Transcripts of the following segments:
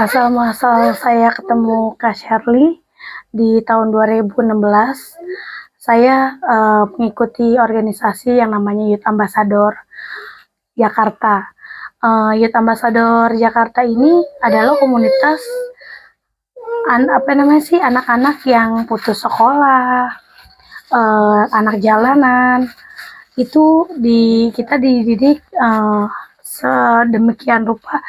Asal muasal saya ketemu Kak Shirley di tahun 2016, saya mengikuti organisasi yang namanya Youth Ambassador Jakarta. Youth Ambassador Jakarta ini adalah komunitas anak-anak yang putus sekolah, anak jalanan. Itu kita dididik sedemikian rupa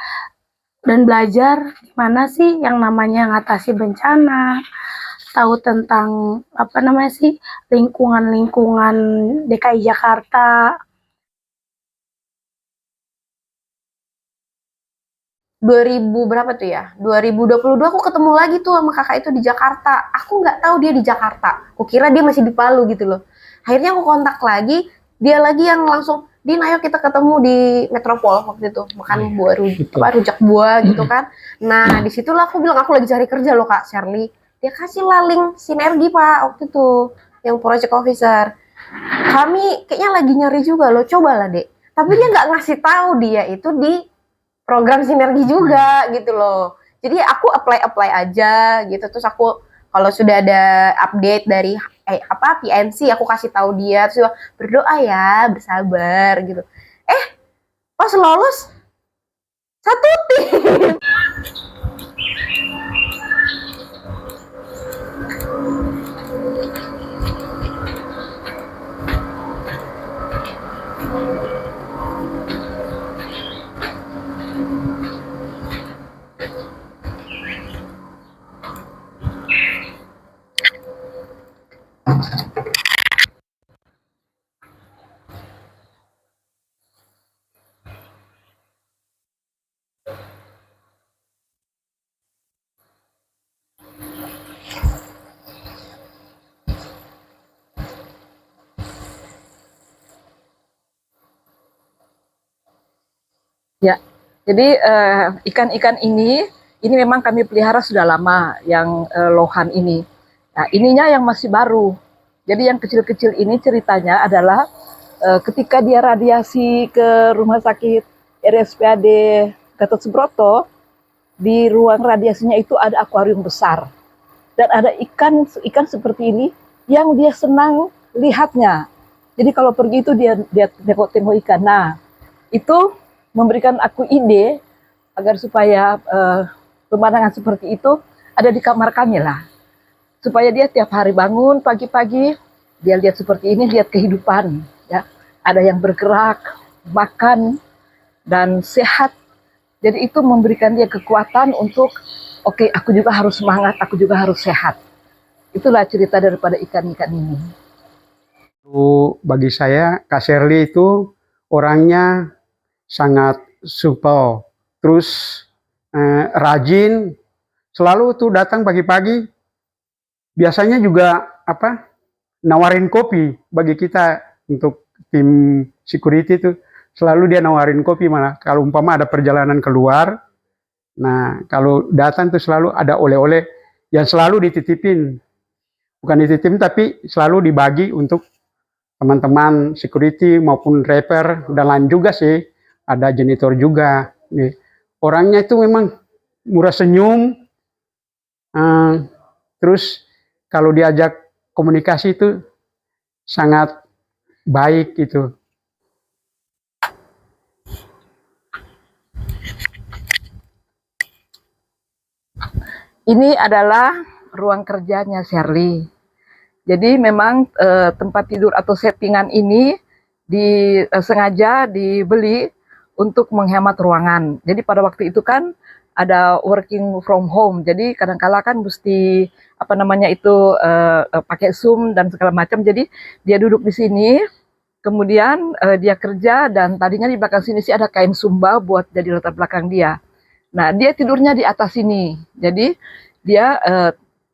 dan belajar gimana sih yang namanya ngatasi bencana, tahu tentang lingkungan DKI Jakarta. 2000 berapa tuh ya? 2022 aku ketemu lagi tuh sama kakak itu di Jakarta. Aku nggak tahu dia di Jakarta. Aku kira dia masih di Palu gitu loh. Akhirnya aku kontak lagi, dia lagi yang langsung, Din ayo kita ketemu di Metropol waktu itu. Makan rujak buah gitu kan. Nah, disitulah aku bilang aku lagi cari kerja loh Kak Shirley. Dia kasih lah link sinergi Pak waktu itu, yang project officer. Kami kayaknya lagi nyari juga loh, cobalah Dek. Tapi dia nggak ngasih tahu dia itu di program sinergi juga gitu loh. Jadi aku apply aja gitu. Terus aku kalau sudah ada update dari PNC aku kasih tahu dia. Terus berdoa ya, bersabar gitu. Pas lolos satu tim. Ya, jadi ikan-ikan ini memang kami pelihara sudah lama, yang lohan ini. Nah, ininya yang masih baru. Jadi yang kecil-kecil ini ceritanya adalah ketika dia radiasi ke rumah sakit RSPAD Gatot Subroto, di ruang radiasinya itu ada akuarium besar. Dan ada ikan seperti ini yang dia senang lihatnya. Jadi kalau pergi itu dia tengok-tengok ikan. Nah, itu memberikan aku ide agar supaya pemandangan seperti itu ada di kamar kami lah. Supaya dia tiap hari bangun pagi-pagi, dia lihat seperti ini, lihat kehidupan. Ya. Ada yang bergerak, makan, dan sehat. Jadi itu memberikan dia kekuatan untuk, oke, aku juga harus semangat, aku juga harus sehat. Itulah cerita daripada ikan-ikan ini. Bagi saya, Kak Shirley itu orangnya sangat supel, terus rajin, selalu tuh datang pagi-pagi. Biasanya juga nawarin kopi bagi kita untuk tim security tuh, selalu dia nawarin kopi malah kalau umpama ada perjalanan keluar. Nah, kalau datang tuh selalu ada oleh-oleh yang selalu dititipin, bukan dititipin tapi selalu dibagi untuk teman-teman security maupun rapper dan lain juga sih. Ada janitor juga. Nih. Orangnya itu memang murah senyum. Terus kalau diajak komunikasi itu sangat baik gitu. Ini adalah ruang kerjanya Shirley. Jadi memang tempat tidur atau settingan ini sengaja dibeli untuk menghemat ruangan. Jadi pada waktu itu kan ada working from home. Jadi kadang-kala kan mesti pakai Zoom dan segala macam. Jadi dia duduk di sini, kemudian dia kerja, dan tadinya di belakang sini sih ada kain sumba buat jadi latar belakang dia. Nah, dia tidurnya di atas sini. Jadi dia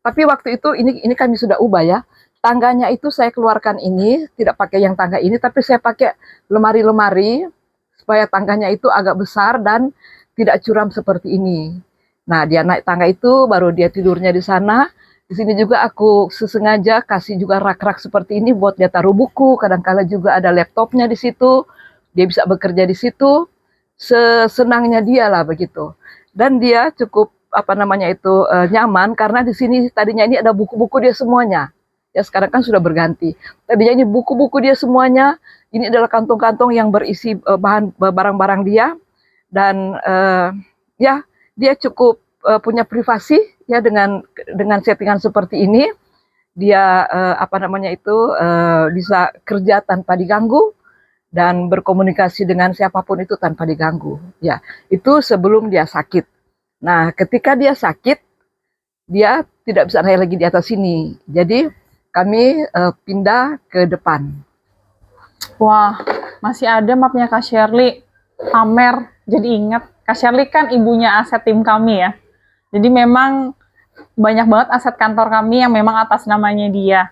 tapi waktu itu ini kami sudah ubah ya. Tangganya itu saya keluarkan ini, tidak pakai yang tangga ini, tapi saya pakai lemari-lemari supaya tangganya itu agak besar dan tidak curam seperti ini. Nah, dia naik tangga itu, baru dia tidurnya di sana. Di sini juga aku sesengaja kasih juga rak-rak seperti ini buat dia taruh buku. Kadang-kala juga ada laptopnya di situ. Dia bisa bekerja di situ. Sesenangnya dia lah begitu. Dan dia cukup apa namanya itu nyaman karena di sini tadinya ini ada buku-buku dia semuanya. Ya sekarang kan sudah berganti. Tadinya ini buku-buku dia semuanya. Ini adalah kantong-kantong yang berisi bahan barang-barang dia dan ya dia cukup punya privasi ya dengan settingan seperti ini. Dia apa namanya itu bisa kerja tanpa diganggu dan berkomunikasi dengan siapapun itu tanpa diganggu. Ya, itu sebelum dia sakit. Nah, ketika dia sakit, dia tidak bisa naik lagi di atas sini. Jadi kami pindah ke depan. Wah, masih ada mapnya Kak Shirley. Pamer, jadi ingat. Kak Shirley kan ibunya aset tim kami ya. Jadi memang banyak banget aset kantor kami yang memang atas namanya dia.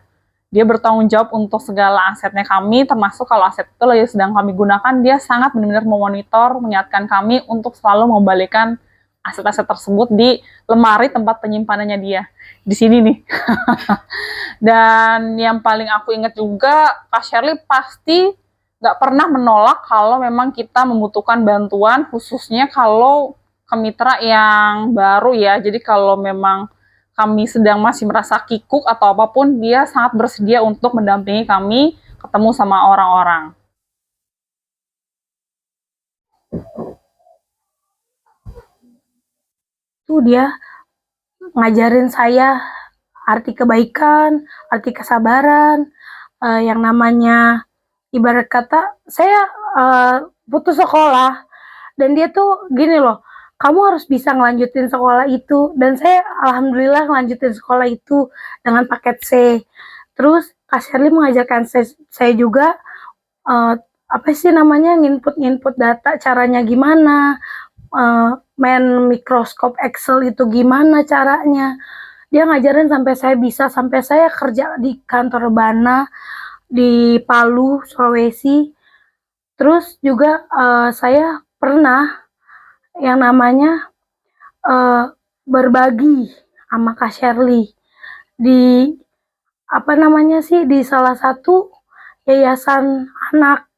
Dia bertanggung jawab untuk segala asetnya kami, termasuk kalau aset itu lagi sedang kami gunakan, dia sangat benar-benar memonitor, mengingatkan kami untuk selalu mengembalikan aset-aset tersebut di lemari tempat penyimpanannya dia. Di sini nih. Dan yang paling aku ingat juga, Kak Shirley pasti nggak pernah menolak kalau memang kita membutuhkan bantuan, khususnya kalau ke mitra yang baru ya. Jadi kalau memang kami sedang masih merasa kikuk atau apapun, dia sangat bersedia untuk mendampingi kami ketemu sama orang-orang. Tuh dia ngajarin saya arti kebaikan, arti kesabaran, yang namanya ibarat kata saya putus sekolah dan dia tuh gini loh, kamu harus bisa ngelanjutin sekolah itu, dan saya alhamdulillah ngelanjutin sekolah itu dengan paket C. Terus Kak Shirley mengajarkan saya juga apa sih namanya nginput data caranya gimana, main mikroskop Excel itu gimana caranya. Dia ngajarin sampai saya bisa, sampai saya kerja di kantor Bana di Palu, Sulawesi. Terus juga saya pernah yang namanya berbagi sama Kak Shirley di apa namanya sih, di salah satu yayasan anak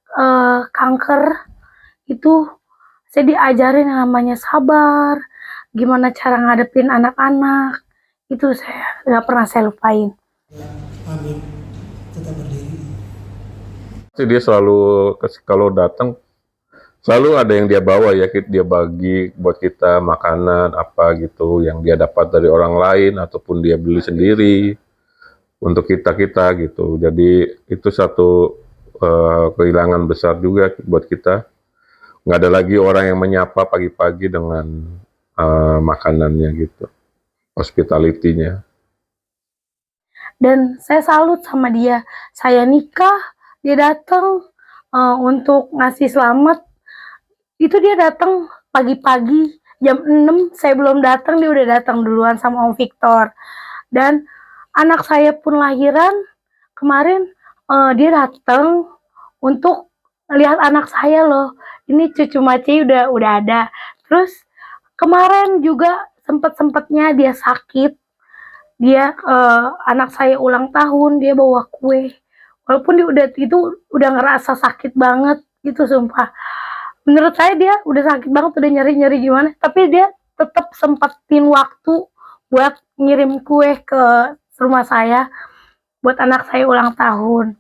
kanker itu. Saya diajarin yang namanya sabar, gimana cara ngadepin anak-anak, itu saya nggak pernah saya lupain. Amin. Tetap berdiri. Dia selalu kalau datang selalu ada yang dia bawa ya, dia bagi buat kita makanan apa gitu yang dia dapat dari orang lain ataupun dia beli sendiri untuk kita gitu. Jadi itu satu kehilangan besar juga buat kita. Nggak ada lagi orang yang menyapa pagi-pagi dengan makanannya gitu, hospitality-nya. Dan saya salut sama dia. Saya nikah, dia datang untuk ngasih selamat. Itu dia datang pagi-pagi jam 6, saya belum datang, dia udah datang duluan sama Om Victor. Dan anak saya pun lahiran kemarin, dia datang untuk lihat anak saya loh. Ini cucu Maci udah ada. Terus kemarin juga sempet-sempetnya dia sakit. Dia anak saya ulang tahun, dia bawa kue. Walaupun dia udah ngerasa sakit banget gitu, sumpah. Menurut saya dia udah sakit banget, udah nyeri-nyeri gimana, tapi dia tetap sempetin waktu buat ngirim kue ke rumah saya buat anak saya ulang tahun.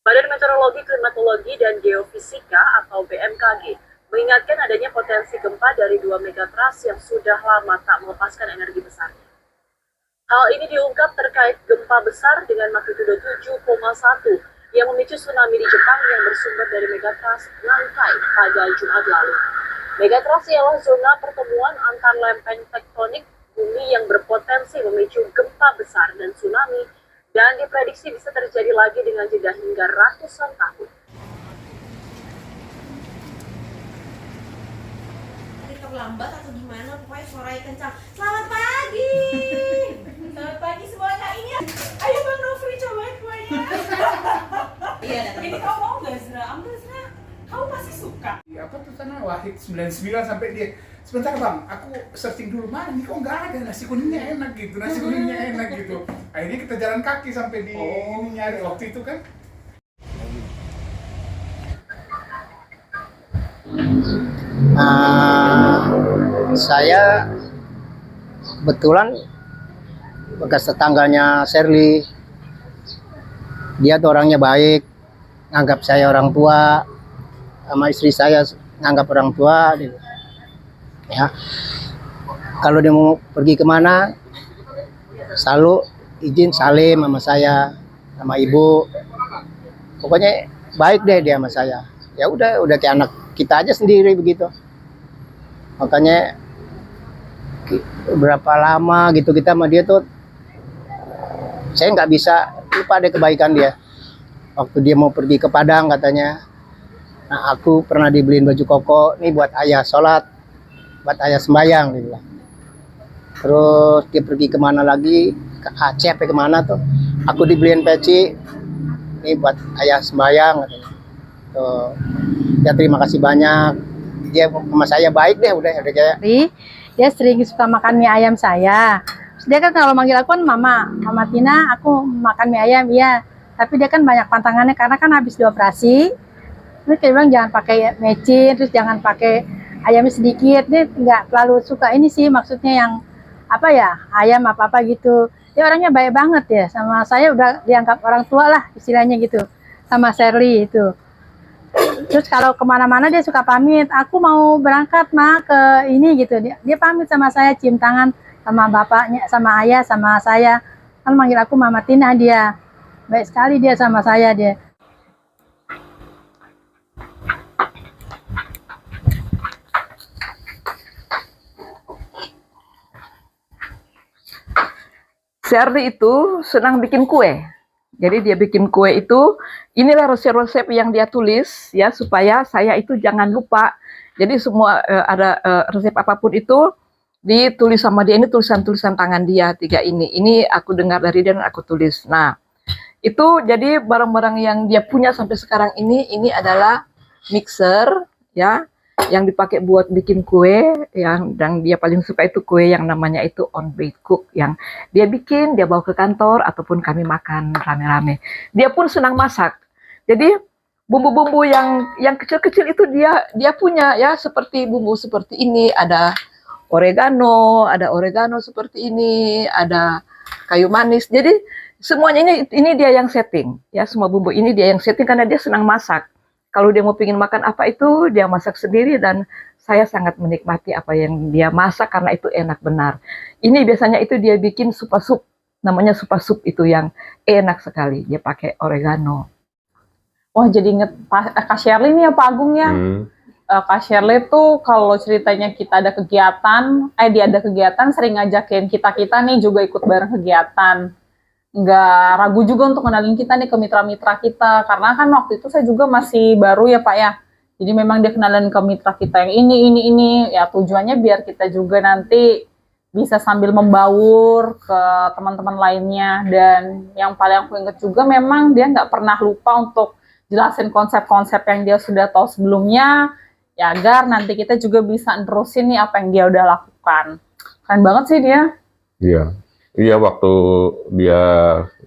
Badan Meteorologi, Klimatologi, dan Geofisika atau BMKG mengingatkan adanya potensi gempa dari 2 megatrust yang sudah lama tak melepaskan energi besarnya. Hal ini diungkap terkait gempa besar dengan magnitudo 7,1 yang memicu tsunami di Jepang yang bersumber dari megatrust Nankai pada Jumat lalu. Megatrust ialah zona pertemuan antar lempeng tektonik bumi yang berpotensi memicu gempa besar dan tsunami, dan diprediksi bisa terjadi lagi dengan jeda hingga ratusan tahun. Terlambat atau gimana, pokoknya suaranya kencang. Selamat pagi. Selamat pagi semuanya. Ini ayo Bang Nofri cobain kuenya. Iya, ini kamu mau nggak Zra? Ambil Zra, kamu pasti suka. Apa tuh sana Wahid 99 sampai dia sebentar Bang, aku searching dulu mana nih, kok nggak ada nasi kuningnya enak gitu, nasi kuningnya enak gitu. Akhirnya kita jalan kaki sampai di ini nyari waktu itu kan. Saya kebetulan bekas tetangganya Shirley, dia tuh orangnya baik, nganggap saya orang tua, sama istri saya nganggap orang tua gitu. Ya, kalau dia mau pergi kemana selalu izin salim sama saya, sama ibu, pokoknya baik deh dia sama saya. Ya udah kayak anak kita aja sendiri begitu. Makanya berapa lama gitu kita sama dia tuh, saya nggak bisa lupa deh kebaikan dia. Waktu dia mau pergi ke Padang katanya, nah aku pernah dibeliin baju koko, nih buat ayah sholat, buat ayah sembahyang dia bilang. Terus dia pergi kemana lagi, ke Aceh apa kemana tuh, aku dibeliin peci, nih buat ayah sembahyang katanya. Tuh, ya terima kasih banyak, dia sama saya baik deh, udah kayak. Dia sering suka makan mie ayam saya. Terus dia kan kalau manggil aku kan Mama Tina, aku makan mie ayam, iya. Tapi dia kan banyak pantangannya karena kan habis dioperasi. Terus dia bilang jangan pakai mecin, terus jangan pakai ayamnya sedikit. Dia nggak terlalu suka ini sih, maksudnya yang apa ya, ayam apa-apa gitu. Dia orangnya baik banget ya, sama saya udah dianggap orang tua lah istilahnya gitu. Sama Shirley itu. Terus kalau kemana-mana dia suka pamit, aku mau berangkat ke ini gitu, dia pamit sama saya, cium tangan sama bapaknya, sama ayah, sama saya, kan manggil aku Mama Tina. Dia baik sekali dia sama saya dia. Shirley itu senang bikin kue. Jadi dia bikin kue itu, inilah resep-resep yang dia tulis ya, supaya saya itu jangan lupa. Jadi semua ada resep apapun itu ditulis sama dia, ini tulisan-tulisan tangan dia 3 ini. Ini aku dengar dari dia dan aku tulis. Nah, itu jadi barang-barang yang dia punya sampai sekarang ini adalah mixer ya, yang dipakai buat bikin kue, yang dan dia paling suka itu kue yang namanya itu on baked cook, yang dia bikin, dia bawa ke kantor ataupun kami makan rame-rame. Dia pun senang masak. Jadi bumbu-bumbu yang kecil-kecil itu dia punya ya, seperti bumbu seperti ini, ada oregano seperti ini, ada kayu manis. Jadi semuanya ini dia yang setting ya, semua bumbu ini dia yang setting karena dia senang masak. Kalau dia mau pingin makan apa itu, dia masak sendiri dan saya sangat menikmati apa yang dia masak karena itu enak benar. Ini biasanya itu dia bikin sup, namanya sup itu yang enak sekali. Dia pakai oregano. Wah, jadi inget Kak Shirley nih ya Pak Agung ya. Kak Shirley tuh kalau ceritanya kita ada kegiatan, dia ada kegiatan sering ngajakin kita nih juga ikut bareng kegiatan. Nggak ragu juga untuk kenalin kita nih ke mitra-mitra kita, karena kan waktu itu saya juga masih baru ya Pak ya, jadi memang dia kenalin ke mitra kita yang ini ya, tujuannya biar kita juga nanti bisa sambil membaur ke teman-teman lainnya. Dan yang paling aku ingat juga memang dia nggak pernah lupa untuk jelasin konsep-konsep yang dia sudah tahu sebelumnya ya, agar nanti kita juga bisa nerusin nih apa yang dia udah lakukan. Keren banget sih dia. Iya, waktu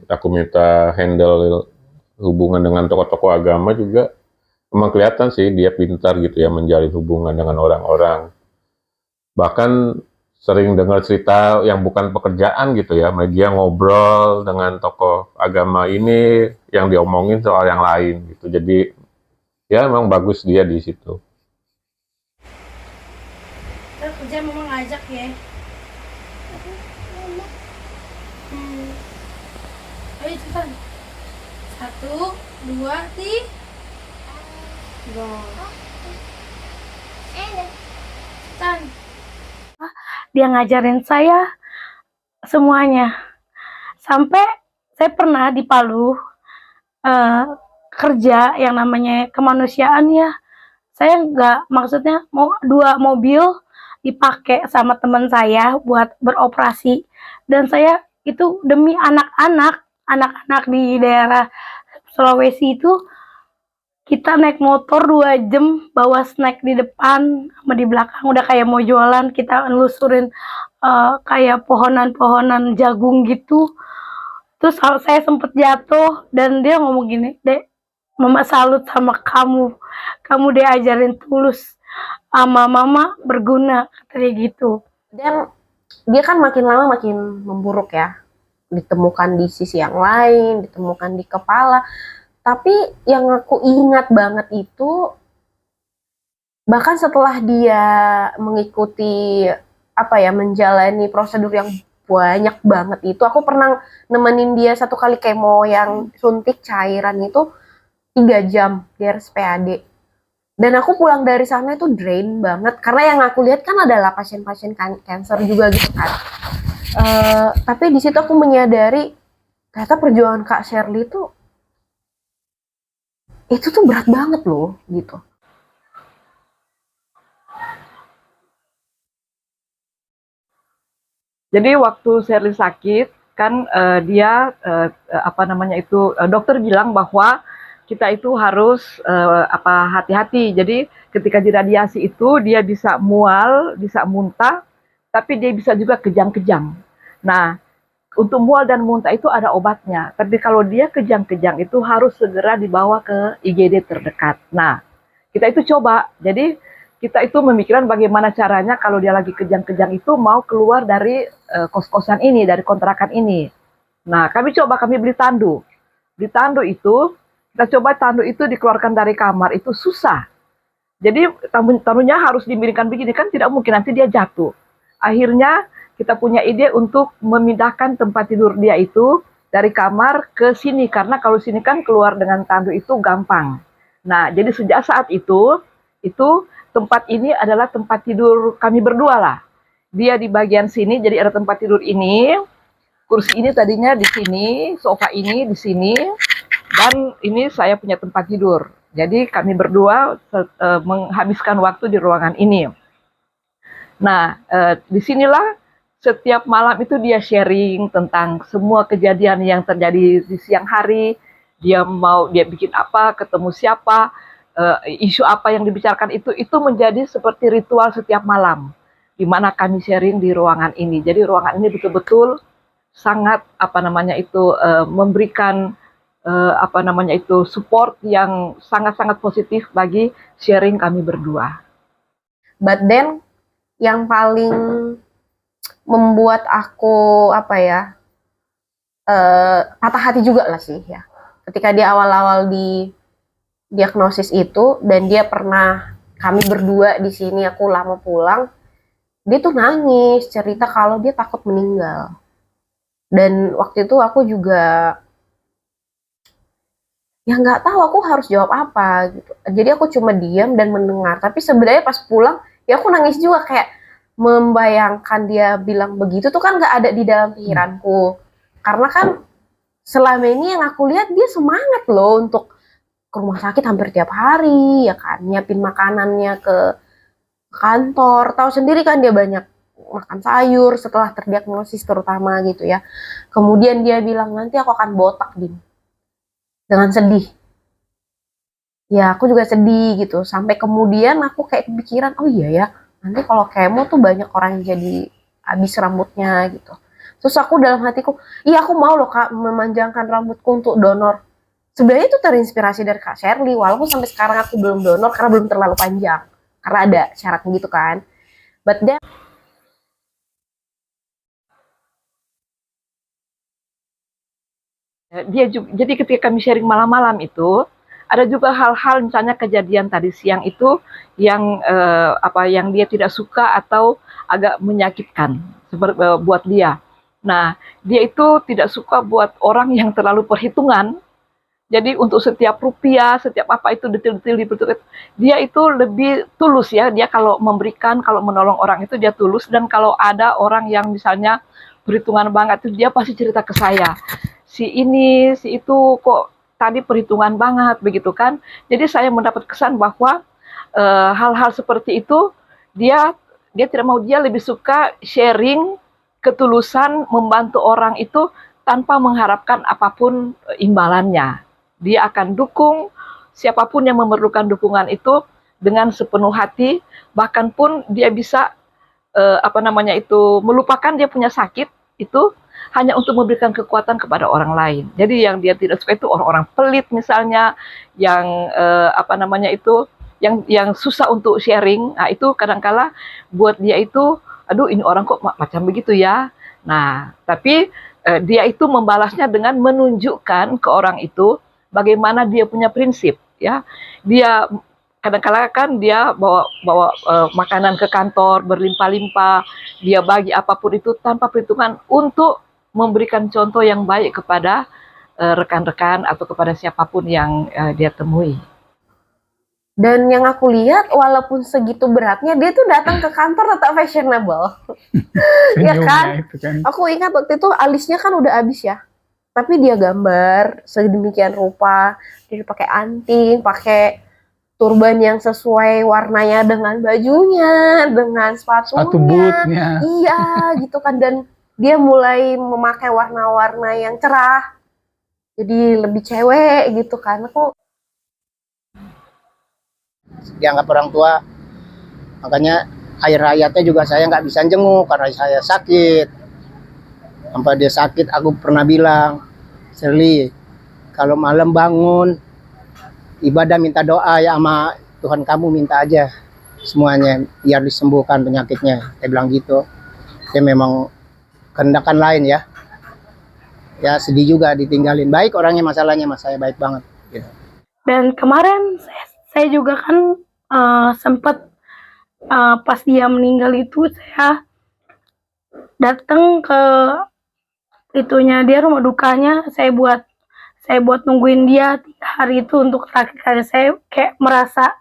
aku minta handle hubungan dengan tokoh-tokoh agama juga, memang kelihatan sih dia pintar gitu ya menjalin hubungan dengan orang-orang. Bahkan sering dengar cerita yang bukan pekerjaan gitu ya, dia ngobrol dengan tokoh agama ini yang diomongin soal yang lain gitu. Jadi ya memang bagus dia di situ. Kerja memang ngajak ya. Ayo cepetan. 1, 2, 3. Go. Cepetan. Dia ngajarin saya semuanya. Sampai saya pernah di Palu kerja yang namanya kemanusiaan ya. Saya nggak, maksudnya mau 2 mobil dipakai sama teman saya buat beroperasi. Dan saya itu demi anak-anak di daerah Sulawesi itu, kita naik motor 2 jam bawa snack di depan sama di belakang, udah kayak mau jualan, kita nelusurin kayak pohonan-pohonan jagung gitu. Terus saya sempet jatuh dan dia ngomong gini, "Dek, Mama salut sama kamu diajarin tulus sama Mama berguna," katanya gitu. Dan dia kan makin lama makin memburuk ya. Ditemukan di sisi yang lain, ditemukan di kepala. Tapi yang aku ingat banget itu, bahkan setelah dia mengikuti menjalani prosedur yang banyak banget itu, aku pernah nemenin dia 1 kali kemo yang suntik cairan itu 3 jam di RSPAD. Dan aku pulang dari sana itu drain banget, karena yang aku lihat kan adalah pasien-pasien cancer juga gitu kan. Tapi di situ aku menyadari ternyata perjuangan Kak Sherly itu tuh berat banget loh gitu. Jadi waktu Sherly sakit kan dia dokter bilang bahwa kita itu harus hati-hati. Jadi ketika diradiasi itu dia bisa mual, bisa muntah, tapi dia bisa juga kejang-kejang. Nah, untuk mual dan muntah itu ada obatnya. Tapi kalau dia kejang-kejang itu harus segera dibawa ke IGD terdekat. Nah, kita itu coba. Jadi kita itu memikirkan bagaimana caranya kalau dia lagi kejang-kejang itu mau keluar dari kos-kosan ini, dari kontrakan ini. Nah, kami beli tandu. Beli tandu itu, kita coba tandu itu dikeluarkan dari kamar, itu susah. Jadi tandunya harus dimiringkan begini, kan tidak mungkin nanti dia jatuh. Akhirnya kita punya ide untuk memindahkan tempat tidur dia itu dari kamar ke sini, karena kalau sini kan keluar dengan tandu itu gampang. Nah, jadi sejak saat itu tempat ini adalah tempat tidur kami berdua lah. Dia di bagian sini, jadi ada tempat tidur ini, kursi ini tadinya di sini, sofa ini di sini, dan ini saya punya tempat tidur. Jadi kami berdua menghabiskan waktu di ruangan ini. Nah, disinilah setiap malam itu dia sharing tentang semua kejadian yang terjadi di siang hari. Dia bikin apa, ketemu siapa, isu apa yang dibicarakan itu menjadi seperti ritual setiap malam, di mana kami sharing di ruangan ini. Jadi ruangan ini betul-betul sangat memberikan support yang sangat-sangat positif bagi sharing kami berdua. But then yang paling membuat aku patah hati juga lah sih ya, ketika dia awal-awal di diagnosis itu, dan dia pernah, kami berdua di sini, aku lama pulang, dia tuh nangis cerita kalau dia takut meninggal. Dan waktu itu aku juga ya nggak tahu aku harus jawab apa gitu. Jadi aku cuma diam dan mendengar. Tapi sebenarnya pas pulang ya aku nangis juga, kayak membayangkan dia bilang begitu tuh kan nggak ada di dalam pikiranku. Karena kan selama ini yang aku lihat dia semangat loh untuk ke rumah sakit hampir tiap hari, ya kan, nyiapin makanannya ke kantor. Tahu sendiri kan dia banyak makan sayur setelah terdiagnosis terutama gitu ya. Kemudian dia bilang nanti aku akan botak, Din. Dengan sedih. Ya aku juga sedih gitu. Sampai kemudian aku kayak kepikiran, oh iya ya, nanti kalau kemo tuh banyak orang yang jadi habis rambutnya gitu. Terus aku dalam hatiku, iya aku mau loh Kak memanjangkan rambutku untuk donor. Sebenarnya itu terinspirasi dari Kak Sherly, walaupun sampai sekarang aku belum donor karena belum terlalu panjang. Karena ada syaratnya gitu kan. But then jadi ketika kami sharing malam-malam itu, ada juga hal-hal misalnya kejadian tadi siang itu yang yang dia tidak suka atau agak menyakitkan buat dia. Nah, dia itu tidak suka buat orang yang terlalu perhitungan. Jadi untuk setiap rupiah, setiap apa itu detail-detail diperhitungkan. Dia itu lebih tulus ya. Dia kalau memberikan, kalau menolong orang itu dia tulus. Dan kalau ada orang yang misalnya perhitungan banget itu dia pasti cerita ke saya. Si ini, si itu kok tadi perhitungan banget begitu kan. Jadi saya mendapat kesan bahwa hal-hal seperti itu dia tidak mau, dia lebih suka sharing, ketulusan membantu orang itu tanpa mengharapkan apapun imbalannya. Dia akan dukung siapapun yang memerlukan dukungan itu dengan sepenuh hati, bahkan pun dia bisa melupakan dia punya sakit itu hanya untuk memberikan kekuatan kepada orang lain. Jadi yang dia tidak suka itu orang-orang pelit misalnya, yang yang susah untuk sharing. Nah, itu kadang-kala buat dia itu aduh ini orang kok macam begitu ya. Nah, tapi dia itu membalasnya dengan menunjukkan ke orang itu bagaimana dia punya prinsip, ya. Dia kadang-kala kan dia bawa makanan ke kantor berlimpah-limpah, dia bagi apapun itu tanpa perhitungan untuk memberikan contoh yang baik kepada rekan-rekan atau kepada siapapun yang dia temui. Dan yang aku lihat, walaupun segitu beratnya, dia tuh datang ke kantor tetap fashionable. Ya kan? Senyumnya itu kan. Aku ingat waktu itu alisnya kan udah habis ya. Tapi dia gambar sedemikian rupa, dia pakai anting, pakai turban yang sesuai warnanya dengan bajunya, dengan sepatunya. Sepatu bootnya. Iya, gitu kan. Dan dia mulai memakai warna-warna yang cerah. Jadi lebih cewek gitu kan. Aku dianggap orang tua, makanya air hayatnya juga saya nggak bisa jenguk karena saya sakit. Sampai dia sakit aku pernah bilang, Shirley, kalau malam bangun ibadah minta doa ya sama Tuhan, kamu minta aja semuanya biar disembuhkan penyakitnya. Saya bilang gitu. Ya memang kehendakan lain ya. Ya sedih juga ditinggalin. Baik orangnya, masalahnya mas saya baik banget gitu. Dan kemarin saya juga kan sempat pas dia meninggal itu saya datang ke itunya dia, rumah dukanya. Saya buat nungguin dia 3 hari itu untuk terakhir kali. Saya kayak merasa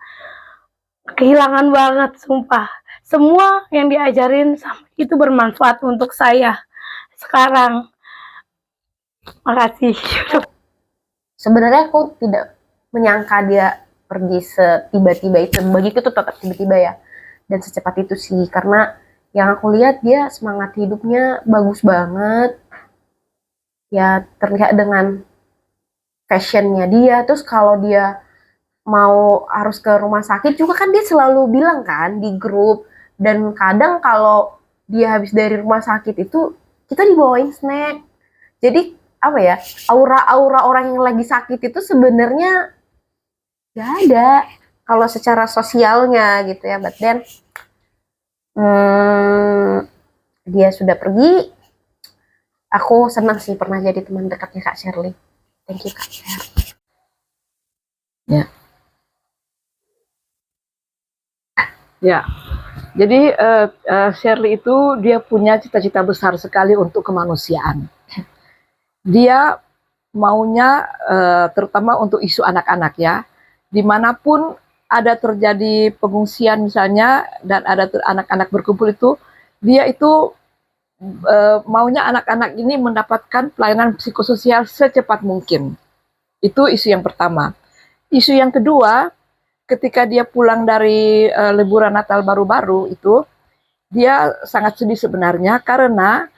kehilangan banget, sumpah. Semua yang diajarin itu bermanfaat untuk saya sekarang. Makasih. sebenarnya aku tidak menyangka dia pergi setiba-tiba itu. Bagiku tuh tetap tiba-tiba ya. Dan secepat itu sih. Karena yang aku lihat dia semangat hidupnya bagus banget. Ya terlihat dengan fashionnya dia. Terus kalau dia mau harus ke rumah sakit juga kan dia selalu bilang kan di grup. Dan kadang kalau dia habis dari rumah sakit itu kita dibawain snack. Jadi apa ya, aura-aura orang yang lagi sakit itu sebenarnya gak ada kalau secara sosialnya gitu ya. But then dia sudah pergi. Aku senang sih pernah jadi teman dekatnya Kak Shirley. Thank you Kak Shirley. Ya, jadi Shirley itu dia punya cita-cita besar sekali untuk kemanusiaan. Dia maunya terutama untuk isu anak-anak ya, dimanapun ada terjadi pengungsian misalnya dan ada anak-anak berkumpul itu, dia itu maunya anak-anak ini mendapatkan pelayanan psikososial secepat mungkin. Itu isu yang pertama. Isu yang kedua, ketika dia pulang dari liburan Natal baru-baru itu, dia sangat sedih sebenarnya karena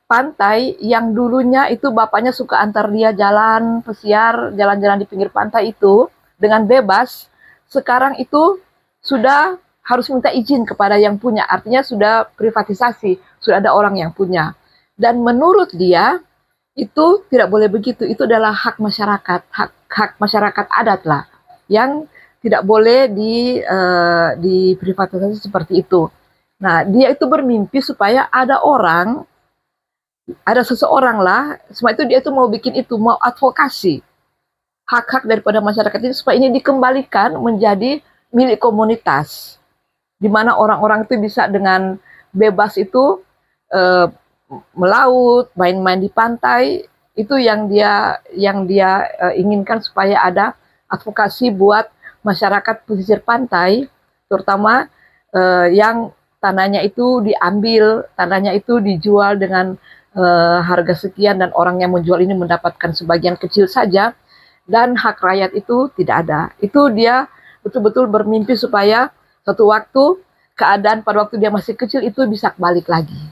pantai yang dulunya itu bapaknya suka antar dia jalan pesiar, jalan-jalan di pinggir pantai itu dengan bebas, sekarang itu sudah harus minta izin kepada yang punya, artinya sudah privatisasi, sudah ada orang yang punya. Dan menurut dia itu tidak boleh begitu, itu adalah hak masyarakat, hak masyarakat adat lah, yang tidak boleh diprivatisasi seperti itu. Nah, dia itu bermimpi supaya ada seseorang lah, semua itu dia itu mau bikin itu, mau advokasi hak-hak daripada masyarakat ini supaya ini dikembalikan menjadi milik komunitas, di mana orang-orang itu bisa dengan bebas itu melaut, main-main di pantai. Itu yang dia inginkan, supaya ada advokasi buat masyarakat pesisir pantai, terutama yang tanahnya itu diambil, tanahnya itu dijual dengan harga sekian dan orang yang menjual ini mendapatkan sebagian kecil saja dan hak rakyat itu tidak ada. Itu dia betul-betul bermimpi supaya suatu waktu keadaan pada waktu dia masih kecil itu bisa balik lagi.